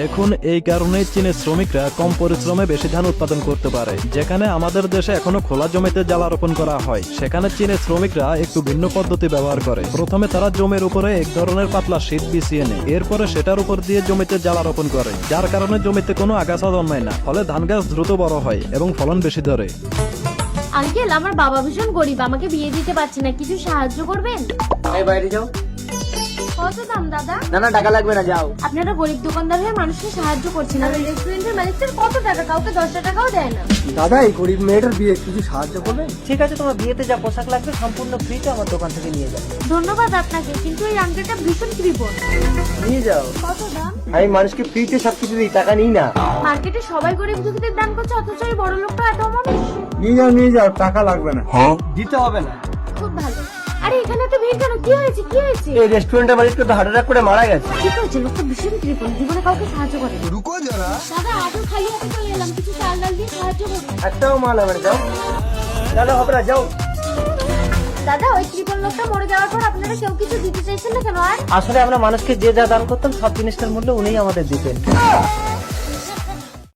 দেখুন, এই কারণেই চীনের শ্রমিকরা কম পরিশ্রমে বেশি ধান উৎপাদন করতে পারে। যেখানে আমাদের দেশে এখনো খোলা জমিতে জ্বালা রোপণ করা হয়, সেখানে চীনের শ্রমিকরা একটু ভিন্ন পদ্ধতি ব্যবহার করে। প্রথমে তারা জমির উপরে এক ধরনের পাতলা শীট বিছিয়ে নেয়, এরপরে সেটার উপর দিয়ে জমিতে জ্বালা রোপণ করে, যার কারণে জমিতে কোনো আগাছা জন্মায় না, ফলে ধান গাছ দ্রুত বড় হয় এবং ফলন বেশি ধরে। আঙ্কেল, আমার বাবা ভীষণ গরিব, আমাকে বিয়ে দিতে পারছে না, কিছু সাহায্য করবেন? এই বাইরে যাও। কত দাম দাদা? না না, টাকা লাগবে না, যাও। আপনারা গরিব দোকানদার হয়ে মানুষকে সাহায্য করছেন, আর রেস্টুরেন্টের মালিকদের কত টাকা, কাউকে 10 টাকাও দেয় না। দাদা, এই গরিব মেয়েটার বিয়ে কিছু সাহায্য করবেন? ঠিক আছে, তোমার বিয়েতে যা পোশাক লাগবে সম্পূর্ণ ফ্রিতে আমার দোকান থেকে নিয়ে যাবে। ধন্যবাদ আপনাকে, কিন্তু এই আঙ্কেলটা ভীষণ কৃপণ। নিয়ে যাও। কত দাম? আমি মানুষকে ফ্রিতে সবকিছু দিই, টাকা নিই না। মার্কেটে সবাই গরিব দুঃখীদের দান করছে, অথচ এই বড় লোকটা এত মানুষ। নিয়ে যাও, টাকা লাগবে না। দিতে হবে না। খুব ভালো। আরে এখানে তো ভিড় কেন? কি হয়েছে? কি হয়েছে? এই রেস্টুরেন্টের মালিকটা তো হার্ট অ্যাটাক করে মারা গেছে। কি হয়েছে? লোকটা ভীষণ কৃপণ, জীবনে কাউকে সাহায্য করে না। रुको जरा। দাদা, আজও খালি হাতে চলে এলাম, কিছু চাল ডাল দিয়ে সাহায্য করুন। একটাও মাল হবে না, যাও। দাদা, হবে না, যাও। দাদা, ওই কৃপণ লোকটা মরে যাওয়ার পর আপনারা কেউ কিছু দিতে চাইছেন না কেন? আর আসলে আমরা মানুষকে যে যা দান করতাম সব জিনিসটার মূল্য উনিই আমাদের দিতেন।